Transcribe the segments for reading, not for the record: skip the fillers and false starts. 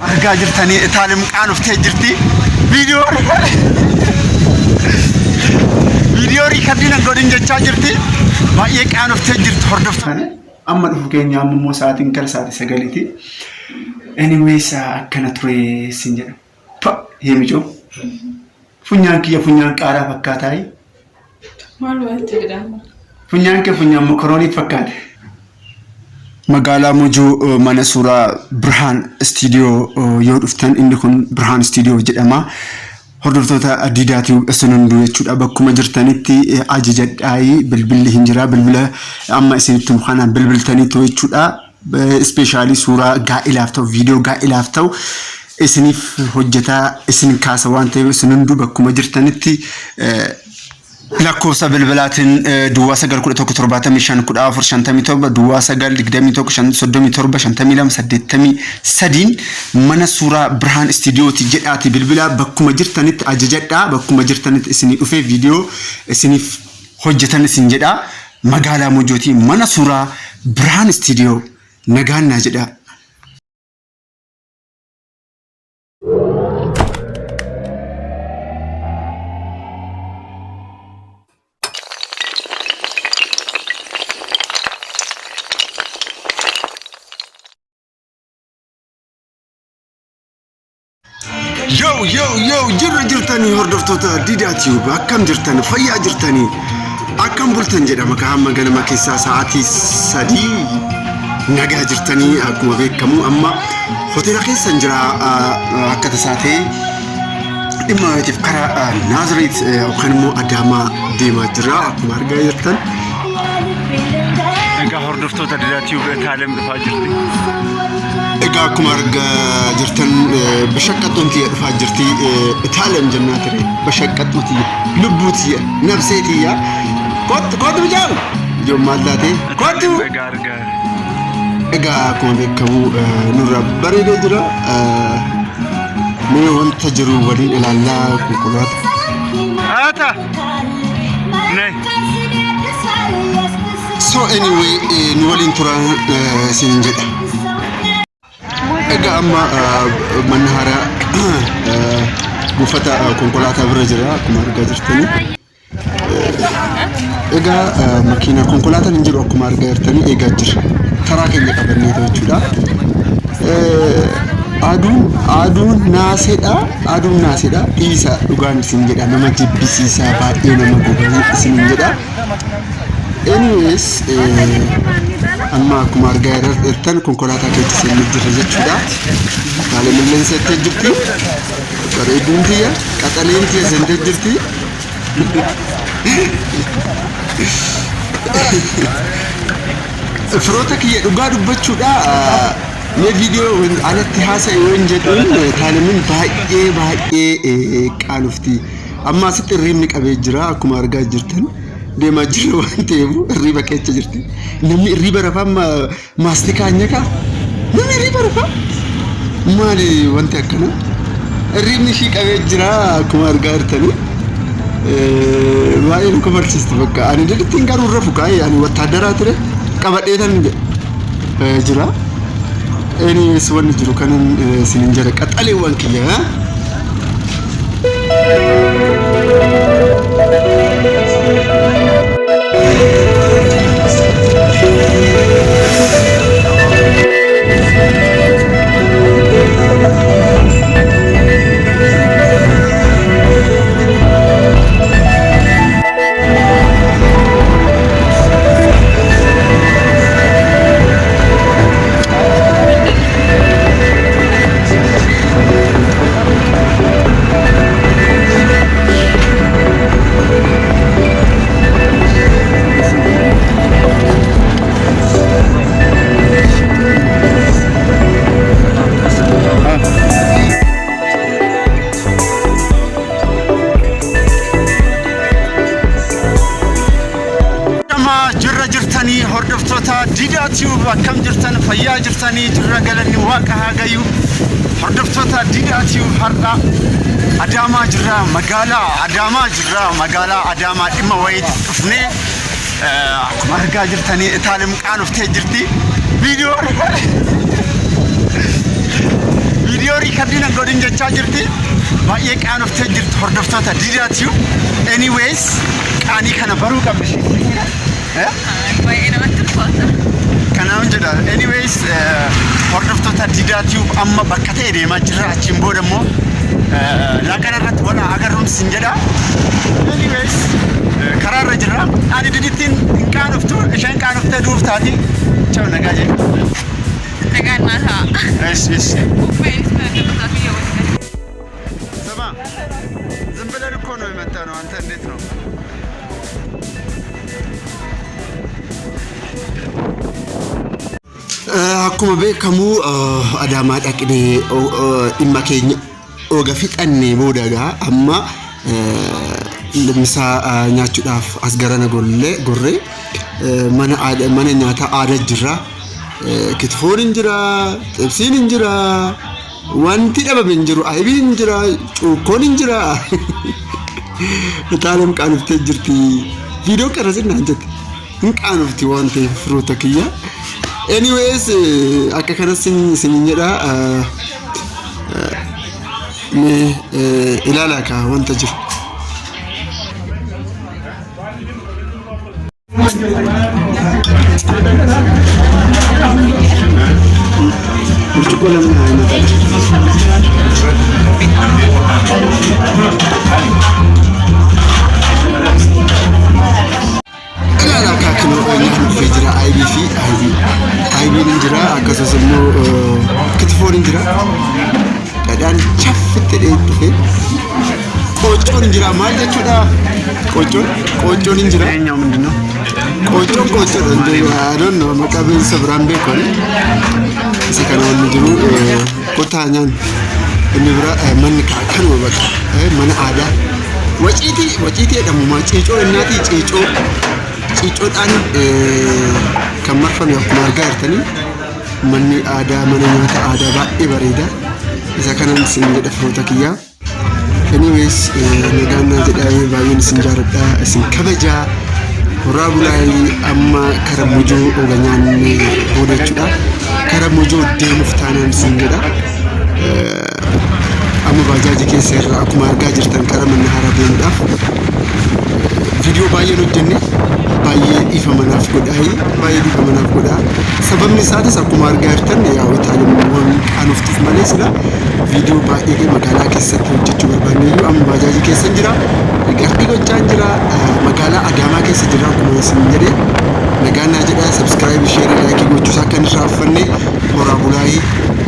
argaa jirtanii itaalim qaanuftee jirti viidiyoo riikardina godhin jechaa jirti baay'ee qaanuftee jirti hordoftoota amma dhufu keenya ammoo sa'aatiin kal sa'aatii 9ti anyways akkana ture sin jedha pa hemicho funyaan kiyya funyaan qaaraa fakkaataa maal walitti jedhama funyaan kee funyaan makaroonii fakkaate magaalaa Mojoo mana suuraa Birhaan Studio yoo dhuftan inni kun Birhaan Studio jedhama hordoftoota Adidaati sunundu jechuudha bakkuma jirtanitti ajajadhaayi bilbilli hin jira bilbila amma isinitti mukhanaan bilbiltanii jechuudha especially suuraa gaa'ilaaf ta'u viidiyoo gaa'ilaaf ta'u isiniif hojjetaa isin kaasa waan ta'eef sunundu bakkuma jirtanitti lakkoofsa bilbilaatiin duwwaa 91175 duwwaa 921 mana suuraa Birhaan Studiyooti jedhaati bilbila bakkuma jirtanitti ajajadhaa bakkuma jirtanitti isinii dhufee viidiyoo isiniif hojjetan isin jedha magaalaa Mojooti mana suuraa Birhaan Studio nagaannaa jedha Yo, jirtani hordoftoota Adidaati akkam jirtan fayyaa jirtani akkam bultan jedhama kahamma ganama keessaa sa'aatii 3 nagaa jirtani akkuma beekamu amma hoteela keessan jira akka tasaatee dhimma wayitiif karaa Naazreet yookaan immoo Adaamaa deemaa jira akkuma argaa jirtan egaa hordoftoota Adidaati taalem dhufaa jirti egaa akkuma argaa jirtan bashaqqattoonti dhufaa jirti taalem jennaa ture bashaqqattooti lubbuuti nafseeti kootu bijaalu ijoommaa laate kootu egaa akkuma beekamu nurra bareedee jira mee wanta jiru waliin ilaallaa konkolaataa so anyway nu waliin turan isin jedha egaa amma manni haaraa buufata konkolaataa bira jira akkuma argaa jirtanii egaa makiina konkolaataan hin jiru akkuma argaa jirtanii eegaa jira karaa keenya qabannee jechuudha aduun naaseedha dhiisa dhugaan isin jedha nama jibbisiisaa baay'ee nama goganii isin jedha anyways amma akkuma argaa jirtan konkolaataa keessa seenee jirra jechuudha haala milleensa itti jirti bareeduun tiyya qaxaleen tiyya seentee jirti firoota kiyya dhugaa dubbachuudha mee viidiyoo alatti haasa'e waan jedhuun taalemin baay'ee qaanufti amma asitti irriibni qabee jira akkuma argaa jirtan deemaa jira waan ta'eef irriiba keessa jirti namni irriiba rafaa maastikaa nyaka namni irriiba rafaa maali wanti akkana irriibni ishii qabee jira akkuma argaa jirtanii baay'ee nu kafarsiisti bakka ani dadatti hin garuu rafu kaayee ani wattaadaraa ture qabadheetan jira anyways wanni jiru kanan isinin jedha qaxaleewwan kiyya hordoftoota Adidaati akkam jirtan fayyaa jirtanii jirra galanii waaqa haagayu hordoftoota Adidaati har'a Adaamaa jirra magaalaa Adaamaa dhimma wayiitti dhufnee akkuma argaa jirtanii taalem qaanuftee jirti viidiyoo video recording godin jechaa jirti baay'ee qaanoftee jirtu hordoftoota diidaatiyu anyways qaanii kana baruu qabdi baay'ee namatti ulfaata kanaaf jedha anyways hordoftoota diidaatiyu amma bakka ta'e deemaa jirra achiin booda immoo laaqana irratti wala agarruun sin jedha anyways karaa irra jirra ani didittiin hin qaanoftu isheen qaanoftee duuftaati ciao nagaa jedha Nagaa Yes. Sama. Zambala rukono imatano anta ndetno. Akkuma beekamu Adaamaa dhaqnee dhimma keenya oga fixannee boodagaa amma misaa nyaachuudhaaf as garana gorree mana nyaata aadaa jirra. Kitfoon injira, xibsiin injira, wanti dhabame injiru, aybiin injira, cuukkoon injira. Taalam qaanuftee jirti. Viidiyoo qarrasin naan jette. Hin qaanufti waan ta'eef firoota kiyya. Anyways, akka kanas sin jedha. Ilaalaa ka wanta jiru. Burcuko lamin hai mata. Ilala kakno nyaanni jira IBF IB ninjira akkasumas immoo kitfoo ninjira. Dhadhaan chaffitti dhufe. Qocoon ninjira maal jechuudha? Qocoon ninjira. Eenyu mindino? Qocoon I don't know maqabeen sabraan beekoni. Isa kana wanni jiru qotaanyaan inni bira manni kanuma bakka mana aadaa waciitii jedhamu maa ciicoo innaati ciicoodhaan kan marfame akkuma argaa jirtanii manni aadaa mana nyaata aadaa baay'ee bareeda isa kanan isin jedha firoota kiyyaa. Anyways nagaan jedhamee baay'een isin jaaladha isin kabajaa. Raabulaayi amma karaa mujuu oolanyaan boodachuudha. Karaa mujuu deemuuf taanaan sin jedha. Amma baajaaji keessa irraa akkuma argaa jirtan karaa manna haaraa deemuudhaaf viidiyoo baay'ee hojjenne baay'ee dhiifa manaaf godhaa. Sababni isaatis akkuma argaa jirtan yaa'u taalimmoon qaanoftuuf malee sila viidiyoo baay'ee magaalaa keessatti hojjechuu barbaanneyyuu amma baajaaji keessa jira. Gaaffii gochaa jira magaalaa Adaamaa keessa jira akkuma isin jedhe nagaan naa jedha subscribe share like gochuusaa kan irraa affanne horaa bulaayi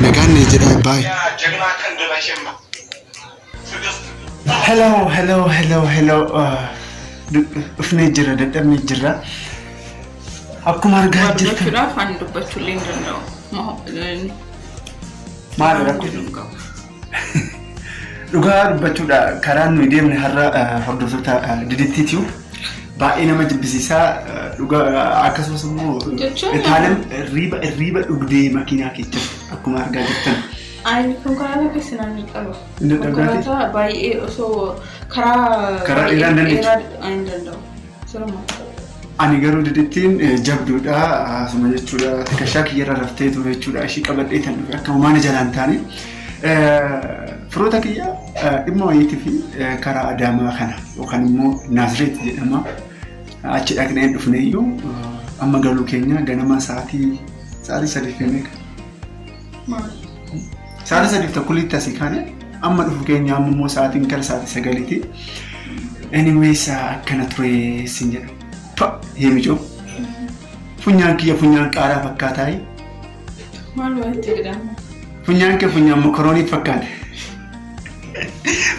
nagaan naa jedha bye. Hello. Ufnee jira dadhabnee jira akkuma argaa jirtan. Afaan dubbachuullee hin danda'u. Maal rakkoo? Dhugaa dubbachuudha karaan nuyi deemne har'a hordoftoota didittiitiyu baay'ee nama jibbisiisaa dhugaa akkasumas immoo taalam riiba dhugdee makiinaa keessa akkuma argaa jirtan. Ani konkolaataa keessa naannoo qaba. Konkolaataa baay'ee osoo karaa dheeraa hin danda'u. Ani garuu didittiin jabduudha asuma jechuudha tikashaa kiyyarra raftee ture jechuudha ishii qabadhee tan dhufe akka maana jalaan taane. Firoota kiyya dhimma wayiitii fi karaa Adaamaa kana yookaan immoo Naazreet jedhama achi dhaqnee dhufneeyyuu amma galuu keenya ganama sa'aatii 3 fe'amee sa'aatii 3 tokkolitti asii kaane amma dhufu keenya amma immoo sa'aatiin gara sa'aatii 9ti. Anyways akkana ture sin jedha. Heemijoo funyaan kiyya funyaan qaaraa fakkaataa. Maal wayiitti jedhama? Funyaan kee funyaan mokoroonii fakkaata.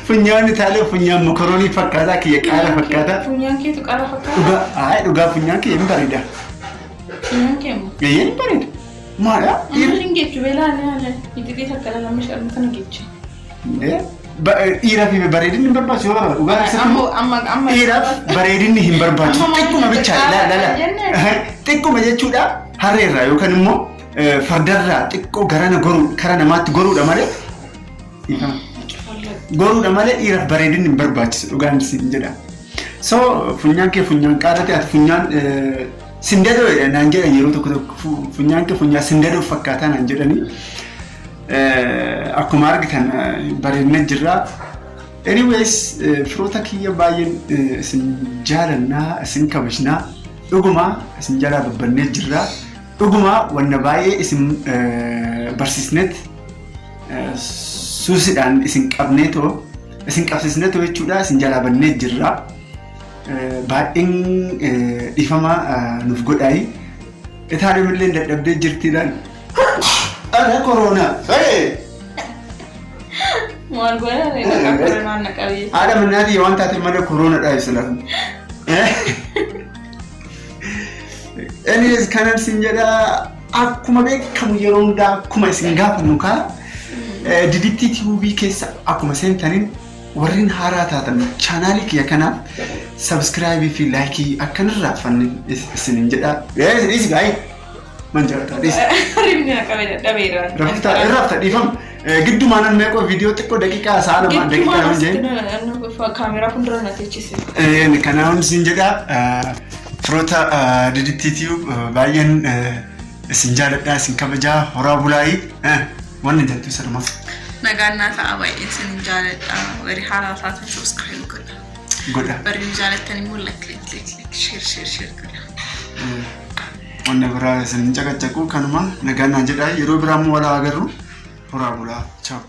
Funyaan itaalee funyaan mokoroonii fakkaata kiyya qaara fakkaata. Funyaan keetu qaara fakkaata? Dhugaa funyaan kee hin bareeda. Funyaan kee moo? Hin bareeda. Maadha? Hin geejju beelaan hidhii takkala lama shan kana geejju. Dhiiraaf bareedinni hin barbaachisu yoo barbaadu dhugaa ibsatu. Dhiiraaf bareedinni hin barbaachisu. Xiqquma bichaa xiqquma jechuudha harreerraa yookaan immoo fardarraa xiqqoo karaa namaatti goruudha malee dhiiraaf bareedinni hin barbaachisu dhugaan isin jedha. So funyaan kee funyaan qaarratti ati funyaan sindadoo naan jedhan yeroo tokko funyaan kee funyaan sindadoo fakkaataa naan jedhanii akkuma argitan bareedina jirra. Anyways firoota kiyya baay'een isin jaalannaa isin kabajnaa dhuguma isin jalaa babbannee jirra. Dhuguma wanna baay'ee isin barsiisnet suusidhaan isin qabneetoo isin qabsiisneetoo jechuudha isin jalaa bannee jirra. Baay'een dhiifama nuuf godhaayi. Itaaliyumillee dadhabdee jirtiidhaan ana korona maal godhanii akka koronaan naqabee haadha mannaati waan taate mana koronaadha islaan. Anyways kanan sin jedha akkuma beekamu yeroo hundaa akkuma isin gaafannu kaa Didiktii TV keessa akkuma seentaniin warreen haaraa taatan chaanaalii kiyya kanaaf subscribe fi like akkanirraa fannin isin jedha. Is gaay man jarata is rifni naqabee dadhabeera rafta dhiifam giddumaan meeqoo viidiyoo xiqqoo daqiiqaa sa'a daqiiqaa hin kaameraa fuuldura na teechise. Kanaafuu isin jedha firoota Didiktii TV baay'een isin jaaladha isin kabajaa horaa bulaayii waan jettu sarma. Nagaan ta'a baay'ee isin jaaladha warri haaraa taatan subscribe godha. Warri jaalattan immoo like share godha. Wanna biraa isin caqacaqu kanuma nagaan jedha yeroo biraa immoo wal agarru horaa bulaa. Ciao.